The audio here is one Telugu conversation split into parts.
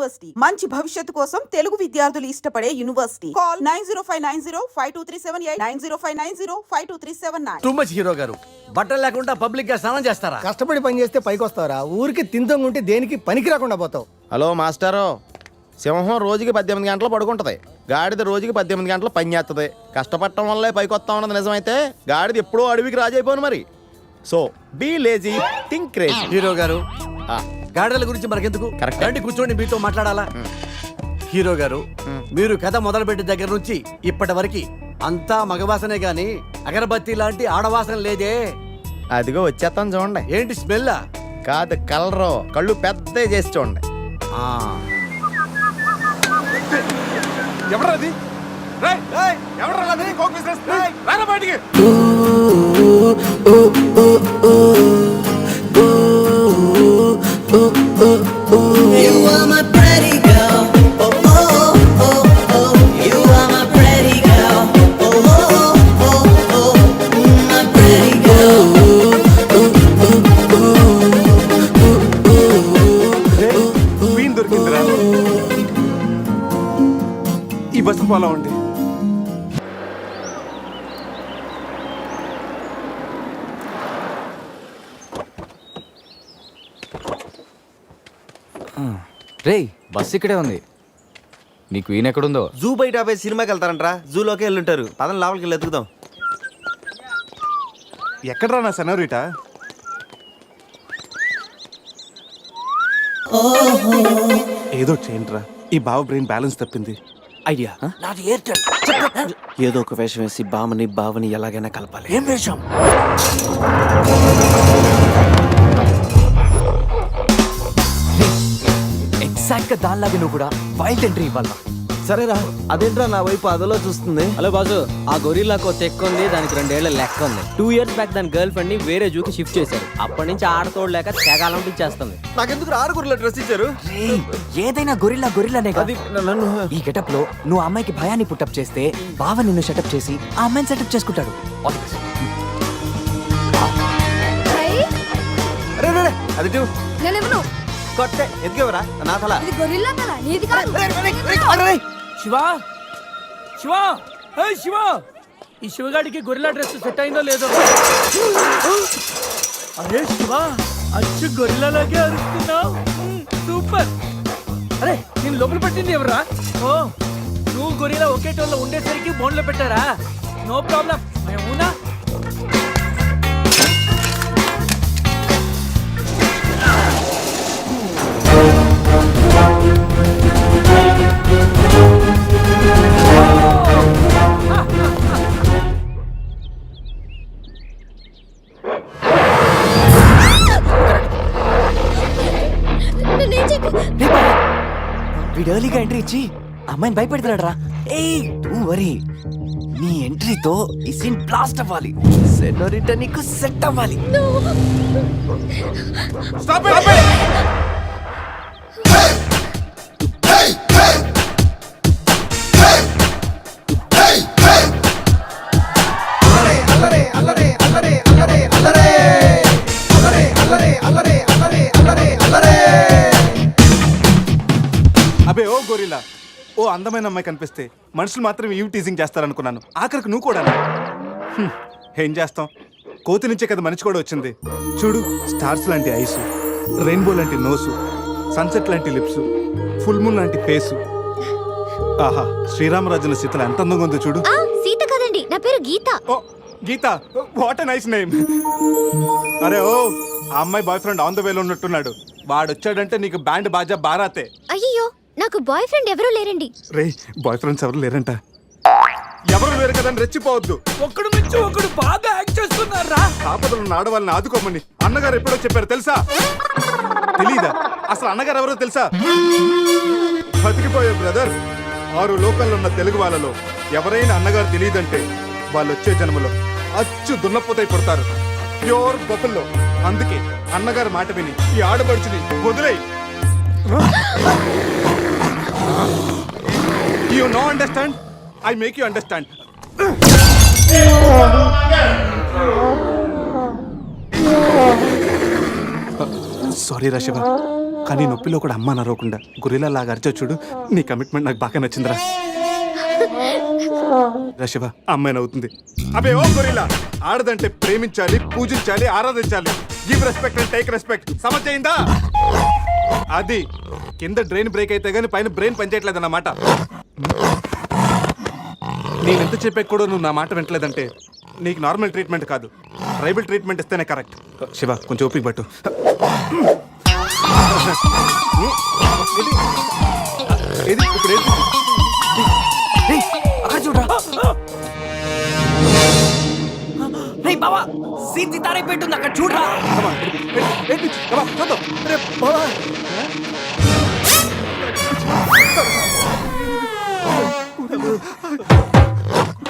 యూనివర్సిటీ మంచి భవిష్యత్తు కోసం తెలుగు విద్యార్థులు ఇష్టపడే university. Call 9059052378 9059052379. Too much hero గారు. బట్టలు లేకుండా పబ్లిక్ గా స్నానం చేస్తారా? కష్టపడి పని చేస్తే పైకి వస్తారా? ఊరికి తింతంగుంటే దేనికి పనికి రాకుండా పోతావు. హలో మాస్టారో, సింహం రోజుకి 18 గంటలు పడుకుంటది, గాడిద రోజుకి 18 గంటలు పని చేస్తుంది. కష్టపడటం వల్లే పైకి వస్తా ఉన్నది నిజమైతే గాడిద ఎప్పుడో అడవికి రాజైపోను మరి. So be lazy, think crazy. Hero గారు, గాడిదల గురించి మనకెందుకు? కరెక్ట్, కూర్చోండి, మీతో మాట్లాడాలా. హీరో గారు, మీరు కథ మొదలుపెట్టిన దగ్గర నుంచి ఇప్పటి వరకు అంతా మగవాసనే గాని అగరబత్తి లాంటి ఆడవాసన లేదే. అదిగో వచ్చేస్తాను చూడండి. ఏంటి స్మెల్? కాదు, కలరు. కళ్ళు పెద్ద చేసి చూడండి. ఎవరది? బయటికి. వీణ్ దొరికిందిరా. ఈ బస్సు పోలా ఉండి రేయ్, బస్సు ఇక్కడే ఉంది. నీకు ఈయన ఎక్కడుందో? జూ బయట పోయి సినిమాకి వెళ్తారంట్రా. జూలోకి వెళ్ళుంటారు. పదం లోపలికి వెళ్ళి ఎత్తుకుదాం. ఎక్కడరా నా సెనోరిటా? ఏదో చేయండిరా, ఈ బావ బ్రెయిన్ బ్యాలెన్స్ తప్పింది. ఐడియా, నాది ఎయిర్టెల్. ఏదో ఒక వేషం వేసి బావని ఎలాగైనా కలపాలి. ఏం వేషం? ఎగ్జాక్ట్ గా దానిలాగా నువ్వు కూడా వైల్డ్ ఎంట్రీ ఇవ్వాలా? సరేరా, అదేంట్రా నా వైపు అదలో చూస్తుంది. హలో బాసు, ఆ గొరిల్లాకు తెక్క ఉంది, దానికి 2 ఏళ్ల లెక్క ఉంది. 2 years బ్యాక్ దాని గర్ల్ ఫ్రెండ్ ని వేరే జూకి షిఫ్ట్ చేశారు. అప్పటి నుంచి ఆడతోడలేక తెగాలంటించేస్తుంది. నాకెందుకు 6 గుర్రెల డ్రెస్ ఇచ్చారు? ఏదైనా గొరిల్లానే అది నన్ను ఈ గెటప్ లో నువ్వు అమ్మాయికి భయాన్ని పుట్టప్ చేస్తే బావ నిన్ను సెటప్ చేసి ఆ అమ్మాయిని సెటప్ చేసుకుంటాడు. అది కొట్టే ఎదిగేవరా నా తల. శివా శివా, శివా, ఈ శివగాడికి గొరిల్లా డ్రెస్ సెట్ అయిందో లేదో? అరే శివా, అచ్చు గొరిల్లాలాగే అరుస్తున్నావు. సూపర్. అరే, నేను లోపల పెట్టింది ఎవరా? ఓ, నువ్వు గొరిల్లా ఒకే టోల్లో ఉండేసరికి బోన్లో పెట్టారా? నో ప్రాబ్లం, మేమునా. వీడు ఎర్లీగా ఎంట్రీ ఇచ్చి అమ్మాయిని భయపెడుతున్నాడు రా. ఏయ్, డోంట్ వరీ, నీ ఎంట్రీతో ఈ సీన్ బ్లాస్ట్ అవ్వాలి. సెనోరిటా నీకు సెట్ అవ్వాలి. అబే ఓ గొరిల్లా, ఓ అందమైన అమ్మాయి కనిపిస్తే మనుషులు మాత్రం ఈవ్ టీజింగ్ చేస్తారనుకున్నాను. ఆఖరికి నువ్వు కూడా. ఏం చేస్తాం, కోతి నుంచే కదా మనిషి కూడా వచ్చింది. చూడు, స్టార్స్ లాంటి ఐసు, రెయిన్బో లాంటి నోసు, సన్సెట్ లాంటి లిప్స్, ఫుల్ మూన్ లాంటి ఫేసు. ఆహా, శ్రీరామరాజుల సీతలు ఎంత అందంగా ఉందో చూడు. సీత కదండి, నా పేరు గీత. ఓ గీత, వాట్ ఎ నైస్ నేమ్. అరే ఓ, ఆ అమ్మాయి బాయ్ ఫ్రెండ్ ఆన్ ద వేలో ఉన్నట్టున్నాడు. వాడు వచ్చాడంటే నీకు బ్యాండ్ బాజా బారాతే. అయ్యో, నాకు బాయ్ ఫ్రెండ్ ఎవరూ లేరండి. రే, బాయ్ ఫ్రెండ్స్ ఎవరు లేరంట. ఎవరు లేరు కదని రెచ్చిపోవద్దు. ఒకడు నుంచి ఒకడు బాగా యాక్ట్ చేస్తున్నారా? ఆపదలు ఆడవాళ్ళని ఆదుకోమని అన్నగారు ఎప్పుడో చెప్పారు తెలుసా? తెలీదా? అసలు అన్నగారు ఎవరో తెలుసా? బతికిపోయే బ్రదర్, 6 లోకల్లో ఉన్న తెలుగు వాళ్ళలో ఎవరైనా అన్నగారు తెలియదంటే వాళ్ళు వచ్చే జన్మలో అచ్చు దున్నపోతై పడతారు. ప్యూర్ బొఫల్లో. అందుకే అన్నగారు మాట విని ఈ ఆడపడుచుని వదిలేయి. You no understand? I make you understand. Sorry, Rashiva. కానీ నొప్పిలో కూడా అమ్మ నరవకుండా గొరిలా లాగా అరిచో చూడు. నీ కమిట్మెంట్ నాకు బాగా నచ్చిందిరా. శివ అమ్మాయి నవ్వుతుంది. అబే ఓ గొరిలా, ఆడదంటే ప్రేమించాలి, పూజించాలి, ఆరాధించాలి. Give respect and take respect. సమర్థయిందా? అది కింద డ్రైన్ బ్రేక్ అయితే గానీ పైన బ్రెయిన్ పనిచేయట్లేదు అన్నమాట. నేను ఎంత చెప్పాక కూడా నువ్వు నా మాట వింటలేదంటే నీకు నార్మల్ ట్రీట్మెంట్ కాదు, ట్రైబల్ ట్రీట్మెంట్ ఇస్తేనే కరెక్ట్. శివ కొంచెం ఓపిక పట్టు. ఇది ఇప్పుడు ఏంటి? రేయ్, అక్కడ చూడరా. రేయ్ బావా, సీన్ సితారే పెట్టుంది అక్కడ చూడరా. Come on, ఏంటి? Come on, చూద్దాం. అరే బావా.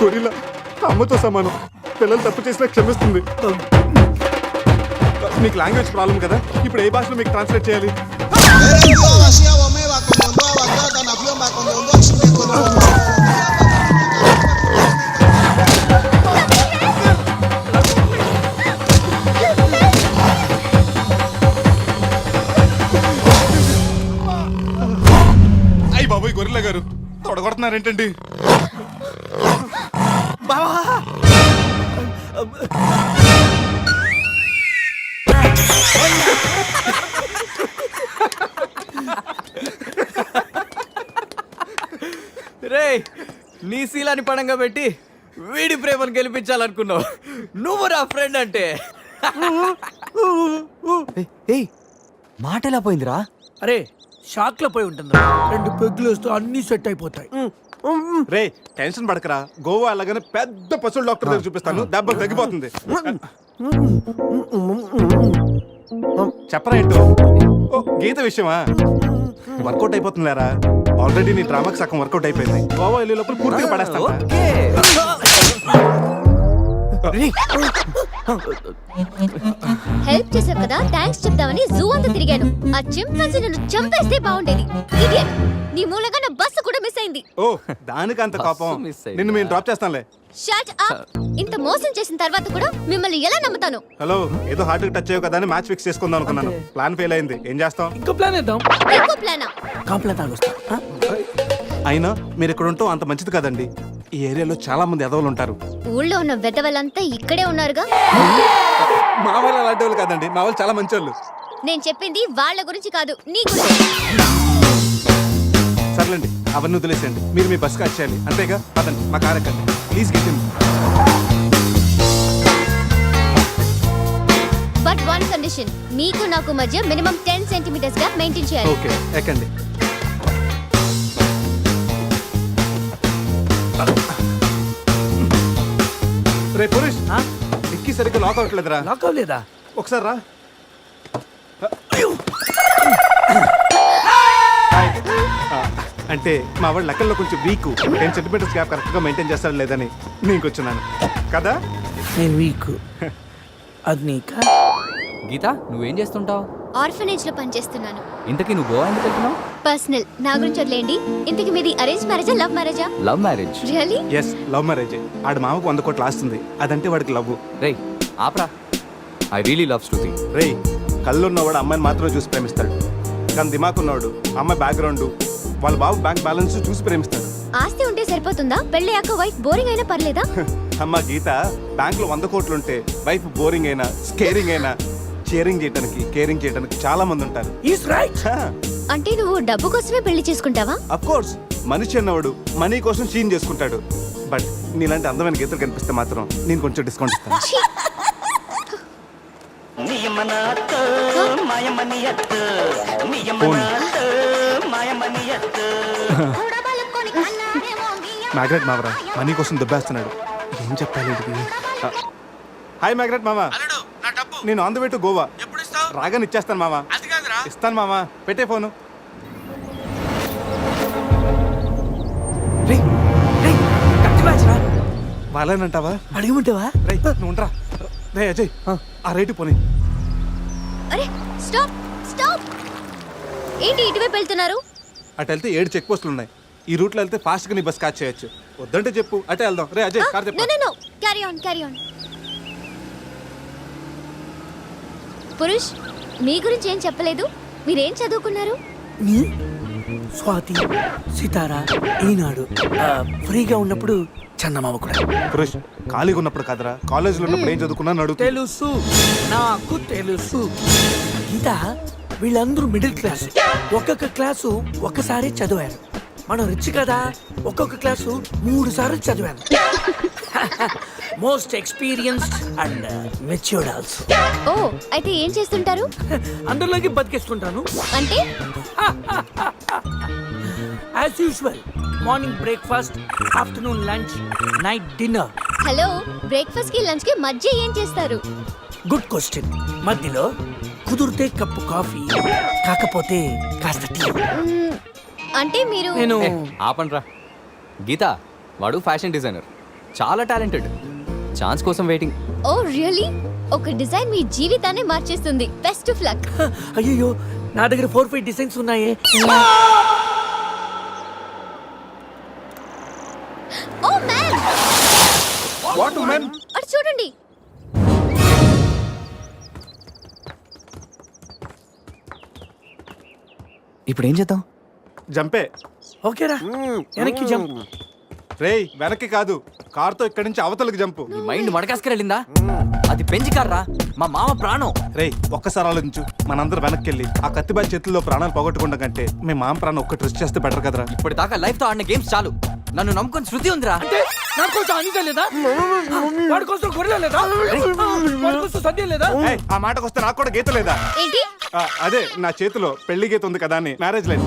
గొరిల్లా అమ్మతో సమానం. పిల్లలు తప్పు చేసినా క్షమిస్తుంది. మీకు లాంగ్వేజ్ ప్రాబ్లం కదా, ఇప్పుడు ఏ భాషలో మీకు ట్రాన్స్లేట్ చేయాలి? అయ్యి బాబోయ్ గొరిల్లా గారు తొడగొడుతున్నారేంటండి? రేయ్, నీ శీలాన్ని పడంగా పెట్టి వీడి ప్రేమను గెలిపించాలనుకున్నావు. నువ్వు నా ఫ్రెండ్ అంటే. ఏయ్, మాట ఎలా పోయిందిరా? అరే షాక్ లో పోయి ఉంటుంది. 2 పెగ్గులు వేస్తూ అన్ని సెట్ అయిపోతాయి. రే టెన్షన్ పడకరా, గోవా అలాగనే పెద్ద పశువుల డాక్టర్ దగ్గర చూపిస్తాను, దెబ్బ తగ్గిపోతుంది. చెప్పరా ఏంటో? ఓ గీత విషయమా? వర్కౌట్ అయిపోతుంది లేరా. ఆల్రెడీ నీ డ్రామాకి సగం వర్కౌట్ అయిపోయింది. గోవా వెళ్ళే లోపల పూర్తిగా పడేస్తాను. ఓకే. హెల్ప్ చేశావు కదా, థ్యాంక్స్ చెప్దామని జూ అంతా తిరిగాను. ఆ చింపాంజీ నన్ను చంపేస్తే బాగుండేది. ఇడియట్, నీ మూలంగా నా బస్సు కూడా మిస్ అయింది. ఓ దానికి అంత కోపం? మిస్ అయింది. నిన్ను మేము డ్రాప్ చేస్తాంలే. Shut up. ఇంత మోసం చేసిన తర్వాత కూడా మిమ్మల్ని ఎలా నమ్ముతాను? హలో, ఏదో హార్ట్ టచ్ అయ్యో కదా అని మ్యాచ్ ఫిక్స్ చేసుకుందాం అనుకున్నాను. ప్లాన్ ఫెయిల్ అయింది. ఏం చేస్తాం? ఇంకో ప్లాన్ వేద్దాం. ఎక్కువ ప్లానా? కాంప్లైంట్ తాగొస్తా. అయినా మీరు ఇక్కడ ఉంటాం అంత మంచిది కదండి. ఈ ఏరియాలో చాలా మంది ఎదవలు ఉంటారు. ఊళ్ళో ఉన్న వెధవలంతా ఇక్కడే ఉన్నారుగా. మా వాళ్ళు అలాంటి వాళ్ళు కాదండి, మా వాళ్ళు చాలా మంచి వాళ్ళు. నేను చెప్పింది వాళ్ళ గురించి కాదు, నీ గురించి. సర్లేండి, అవన్నీ వదిలేసేయండి. మీరు మీ బస్కి వచ్చేయాలి అంతేగా. పదండి, మా కార్ ఎక్కండి please. Get in. But one condition, మీకు నాకు మధ్య మినిమం 10 సెంటీమీటర్స్ గ్యాప్ మెయింటైన్ చేయాలి. ఓకే ఎక్కండి. రే పురుష్, డిక్కీ సరిగ్గా లాక్ అవ్వట్లేదురా. లాక్ అవ్వలేదా? ఒకసారి రా. అంటే మా వాడు లెక్కల్లో కొంచెం వీక్. 10 సెంటీమీటర్స్ గ్యాప్ కరెక్ట్గా మెయింటైన్ చేస్తాడు లేదని నేను వచ్చున్నాను కదా. నేను వీక్. అది నీకా? గీత, నువ్వేం చేస్తుంటావు? ఆర్ఫనేజ్ లో పనిచేస్తున్నాను. ఇంతకీ నువ్వు గోవా ఎందుకు వెళ్తున్నావు? పర్సనల్, నా గురించి వదిలేండి. ఇంతకి మీది అరేంజ్ మ్యారేజా, లవ్ మ్యారేజా? Love marriage. Really? Yes, love marriage. ఆడు మామకు 100 కోట్లు ఆస్తుంది, అదంటే వాడికి లవ్. రేయ్ ఆప్రా, ఐ రియలీ లవ్ శృతి. రే కళ్ళున్నవాడు అమ్మాయిని మాత్రమే చూసి ప్రేమిస్తాడు, కానీ దిమాక్ ఉన్నవాడు అమ్మాయి బ్యాక్గ్రౌండ్, వాళ్ళ బాబు బ్యాంక్ బ్యాలెన్స్ చూసి ప్రేమిస్తాడు. ఆస్తి ఉంటే సరిపోతుందా? పెళ్ళయ్యాక వైఫ్ బోరింగ్ అయినా పర్లేదా? అమ్మ గీత, బ్యాంక్ లో 100 కోట్లు ఉంటే వైఫ్ బోరింగ్ అయినా స్కేరింగ్ అయినా షేరింగ్ చేయడానికి కేరింగ్ చేయడానికి చాలా మంది ఉంటారు. Is right. అంటే నువ్వు డబ్బు కోసమే పెళ్లి చేసుకుంటావా? అఫ్ కోర్స్, మనిషి అన్నవాడు మనీ కోసం షీన్ చేసుకుంటాడు. బట్ నీలాంటి అందమైన గీతలు కనిపిస్తే మాత్రం నేను కొంచెం డిస్కౌంట్ ఇస్తాను. ఛీ! ఫోన్. మ్యాగ్రెట్ మావరా మనీ కోసం దుబ్బేస్తున్నాడు. ఏం చెప్పాలి వీడికి? హాయ్ మ్యాగ్రెట్ మామ, నేను on the way to Goa. రాగానే ఇచ్చేస్తాను మామ. ఇస్తాను మామ, పెట్టే ఫోను. రేయ్, రేయ్, కత్తి మ్యాచ్ రా. వాళ్ళేనంటావా? అడిగమంటావా? రే నువ్వు ఉండరా. రే అజయ్, ఆ రేటు పోనీ. అరే స్టాప్ స్టాప్. ఏంటి ఇటువైపు వెళ్తున్నారు? అటు వెళ్తే 7 చెక్ పోస్టులు ఉన్నాయి. ఈ రూట్లో వెళ్తే ఫాస్ట్ గా నీ బస్ క్యాచ్ చేయొచ్చు. వద్దంటే చెప్పు, అటే వెళ్దాం. రే అజయ్, కార్ చెప్పు. No carry on carry on. Purush, మీ గురించి ఏం చెప్పలేదు? మీరేం చదువుకున్నారు? స్వాతి, సితారా, ఈనాడు, ఫ్రీగా ఉన్నప్పుడు చందమామ కూడా. పురుష్ ఖాళీగా ఉన్నప్పుడు కదరా, కాలేజీలో ఉన్నప్పుడు ఏం చదువుకున్నా అడుగుతా. తెలుసు, నాకు తెలుసు. గీత, వీళ్ళందరూ మిడిల్ క్లాస్. ఒక్కొక్క క్లాసు ఒక్కసారి చదివారు. మనం రిచ్ కదా, ఒక్కొక్క క్లాసు 3 సార్లు చదివాను. Most experienced and matured also. ఓ, అయితే ఏం చేస్తుంటారు? అందరిలోకి బతికేస్తుంటాను. అంటే as usual, morning breakfast, afternoon lunch, night dinner. Hello, breakfast కి లంచ్ కి మధ్య ఏం చేస్తారు? Good question. మధ్యలో కుదిరితే కప్పు కాఫీ, కాకపోతే కాస్త టీ. మ్మ్, అంటే మీరు నేను ఆపండ్రా. గీత వాడు ఫ్యాషన్ డిజైనర్, చాలా టాలెంటెడ్. ఛాన్స్ కోసం వెయిటింగ్. Oh really? ఒక డిజైన్ మీ జీవితాన్ని మార్చేస్తుంది. Best of luck. అయ్యో, నా దగ్గర 4-5 డిజైన్స్ ఉన్నాయే. Oh man, what women? అటు చూడండి. ఇప్పుడు ఏం చేద్దాం? జంపే. ఓకేరా, వెనక్కి జంప్. రేయ్ వెనక్కి కాదు, కార్తో ఇక్కడి నుంచి అవతలకి జంపు. నీ మైండ్ మడకాసుకెళ్ళిందా? అది పెంచి కార్రా, మా మామ ప్రాణం. రేయ్ ఒక్కసారి ఆలోచించు, మనందరం వెనక్కి వెళ్ళి ఆ కత్తిబాయి చేతుల్లో ప్రాణాలు పోగొట్టుకుంటాం కంటే మీ మామ ప్రాణం ఒక్క ట్రెస్ట్ చేస్తే బెటర్ కదరా. ఇప్పటిదాకా లైఫ్ తో ఆడిన గేమ్స్ చాలు. నన్ను నమ్ముకొని శృతి ఉందిరా. అంటే నా కోసం అనిత లేదా? వాడి కోసం గొర్రెల లేదా? వాడి కోసం సద్య లేదా? ఏయ్, ఆ మాటకు వస్తే నాకు కూడా గీత లేదా? ఏంటి? అదే నా చేతిలో పెళ్లి గీత ఉంది కదా అని. Marriage line.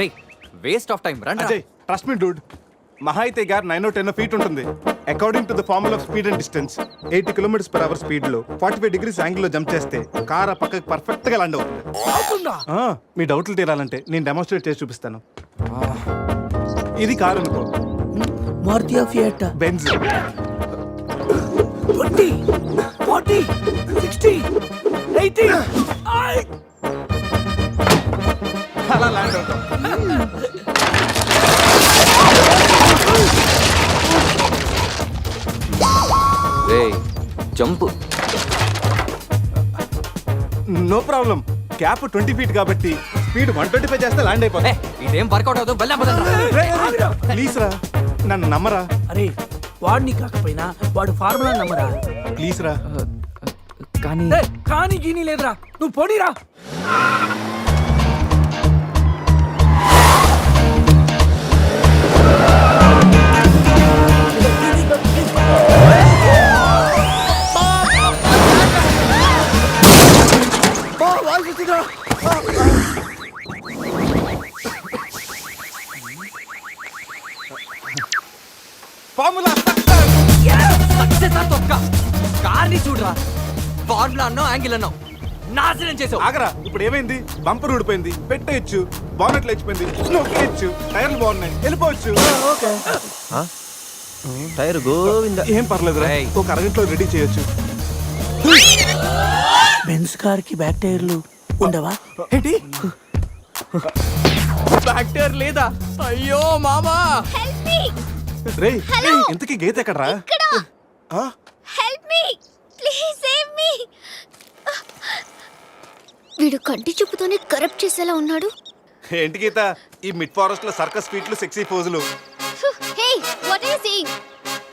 Ray, waste of time. రండి. అజయ్ ట్రస్ట్ మీ డూడ్, మహా అయితే గారు 9 or 10 feet ఉంటుంది. According to the formula of speed and distance 80 km/h speed లో 45 degrees యాంగిల్ లో జంప్ చేస్తే కార్ ఆ పక్కకి పర్ఫెక్ట్ గా ల్యాండ్ అవుతుంది. అవుతుందా? మీ డౌట్లు తీరాలంటే నేను డెమోన్స్ట్రేట్ చేసి చూపిస్తాను. ఇది కారు అనుకో, మారుతి ఫియట్. బెంజ్. 20, 40, 60, 80. అలా ల్యాండ్ అవుతాం. రే, jump. No problem, cap 20 feet కాబట్టి స్పీడ్ 125 చేస్తే ల్యాండ్ ఏ, అయిపోతుంది. ఇదేం వర్కౌట్ అవుతుంది. వెళ్ళా. ప్లీజ్ రా, నన్ను నమ్మరా అరే, వాడిని కాకపోయినా వాడు ఫార్ములా నమ్మరా. ప్లీజ్ రా. కానీ కానీ గీని లేదురా, నువ్వు పోనీరా. ఫార్ములా సక్సెస్ ఆ తొక్క. కార్ని చూడరా, ఫార్ములా అన్నావు, యాంగిల్ అన్నావు, నాశనం చేసావు. ఆగరా, ఇప్పుడు ఏమైంది? బంపర్ ఊడిపోయింది, పెట్టేయచ్చు, బానెట్ లేచిపోయింది, నొక్కేయచ్చు, టైర్లు బాగున్నాయి, వెళ్ళిపోవచ్చు. టైర్ గోవింద. ఏం పర్లేదురా, ఏయ్. ఒక అరగంటలో రెడీ చేయొచ్చు. బెంజ్ కార్ కి బ్యాక్ టైర్లు ఉండవా? ఏంటి? బ్యాక్ టైర్ లేదా? అయ్యో మామా. Help me. రేయ్ ఇంతకీ గీత ఎక్కడరా? ఇక్కడ. ఆ? Help me. Please save me. వీడు కంటి చూపుతోనే కరప్ట్ చేసేలా ఉన్నాడు. ఏంటి గీత, ఈ మిడ్ ఫారెస్ట్ లో సర్కస్ ఫీట్లు, సెక్సీ పోజులు? Hey, what are you saying?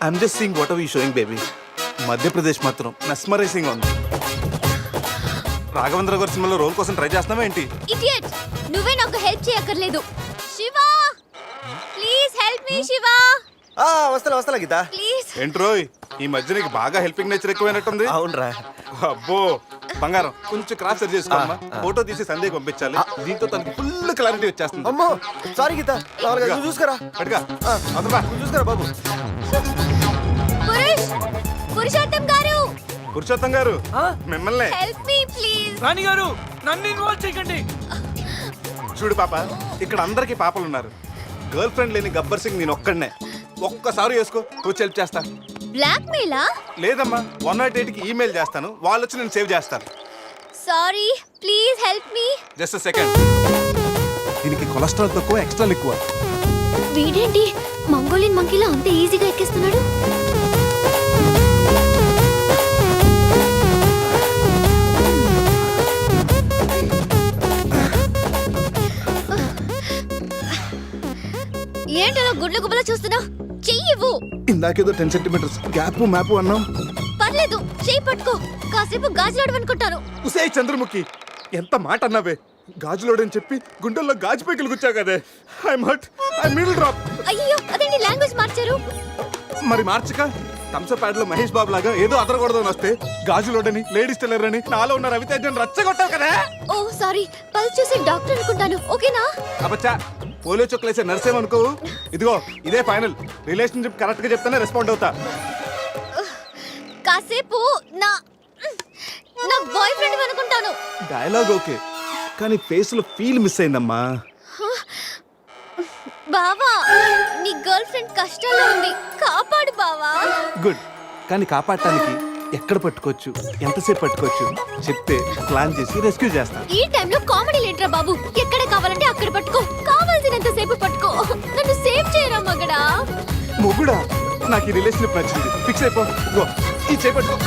I'm just seeing what are you showing baby. Madhya Pradesh మాత్రం మెస్మరైజింగ్ ఉంది. రాఘవేంద్ర గారి సినిమాలో రోల్ కోసం ట్రై చేస్తున్నావా ఏంటి? ఇడియట్, నువ్వే నాకు హెల్ప్ చేయక్కర్లేదు. Shiva, please help me. Shiva వస్తా గీత. ప్లీజ్. ఏంట్రోయ్, ఈ మధ్య నీకు బాగా హెల్పింగ్ నేచర్ ఎక్కువైనట్టుంది. అవునరా. అబ్బో బంగారం, కొంచెం క్రాస్ సెర్చ్ చేసుకోమ్మా. ఫోటో తీసి సందేహ్ పంపించాలి, దీంతో తనకి ఫుల్ క్లారిటీ వచ్చేస్తుంది. అమ్మో సారీ గీత, నువ్వు చూసుకురా. అటుగా అదరా. చూసుకురా బాబు. పురుషోత్తం గారు, పురుషోత్తం గారు మిమ్మల్ని. Help me please. రాణి గారు, నన్ను ఇన్వాల్వ్ చేయకండి. చూడు పాప, ఇక్కడ అందరికి పాపలు ఉన్నారు. గర్ల్ ఫ్రెండ్ లేని గబ్బర్ సింగ్ నేను ఒక్కడనే. ఒక్కసారి వేసుకో, వచ్చి హెల్ప్ చేస్తా. బ్లాక్ మెయిలా? లేదమ్మా, 108కి ఈమెయిల్ చేస్తాను, వాళ్ళు వచ్చి నేను సేవ్ చేస్తాను. Sorry, please help me. Just second. దీనికి కొలెస్ట్రాల్ తక్కువ, ఎక్స్ట్రా ఎక్కువ. వీడేంటి మంగోలియన్ మంకీలా అంత ఈజీగా ఎక్కిస్తున్నాడు? ఏంటో గుడ్ల గుబల చూస్తున్నా? చెయ్యివ్వు. ఇందాకేదో 10 సెంటీమీటర్స్ గ్యాప్ మ్యాప్ అన్నాం. పర్లేదు, చెయ్యి పట్టుకో. కాసేపు గాజులాడు అనుకుంటాను. ఉసే చంద్రముఖి, ఎంత మాట అన్నావే. గాజులోడని చెప్పి గుండెల్లో గాజు పైకలు గుచ్చావు కదే. I'm hurt. I middle drop. అయ్యో, అదేంటి లాంగ్వేజ్ మార్చారు? మరి మార్చక థమ్సప్ ప్యాడ్ లో మహేష్ బాబు లాగా ఏదో అదరకూడదని వస్తే గాజులోడని లేడీస్ టైలర్ అని నాలో ఉన్న రవితేజని రచ్చగొట్టావు కదా. ఓ సారీ, పల్స్ చూసి డాక్టర్ అనుకుంటాను. ఓకేనా? అబ్బచ్చా, పోలియో చుక్కలేసే నర్సేమనుకో. ఇదిగో ఇదే ఫైనల్. రిలేషన్షిప్ కరెక్ట్ గా చెప్తానే రెస్పాండ్ అవుతా. కాసేపు నా నా బాయ్ ఫ్రెండ్ అనుకుంటాను. డైలాగ్ ఓకే, కానీ ఫేస్ లో ఫీల్ మిస్ అయిందమ్మా. బావా, నీ గర్ల్ ఫ్రెండ్ కష్టాల్లో ఉంది, కాపాడు బావా. గుడ్, కానీ కాపాడటానికి ఎక్కడ పట్టుకోవచ్చు, ఎంతసేపు పట్టుకోవచ్చు చెప్తే ప్లాన్ చేసి రెస్క్యూ చేస్తాను. ఈ టైంలో కామెడీ లేటరా బాబు. ఎక్కడ కావాలంటే అక్కడ పట్టుకో, కావాల్సినంత సేపు పట్టుకో. నన్ను సేవ్ చేయరా మగడా. మొగుడా, నాకు ఈ రిలేషన్షిప్ నచ్చింది. ఫిక్స్ అయిపో. ఇదిగో ఈ చేపట్టుకో.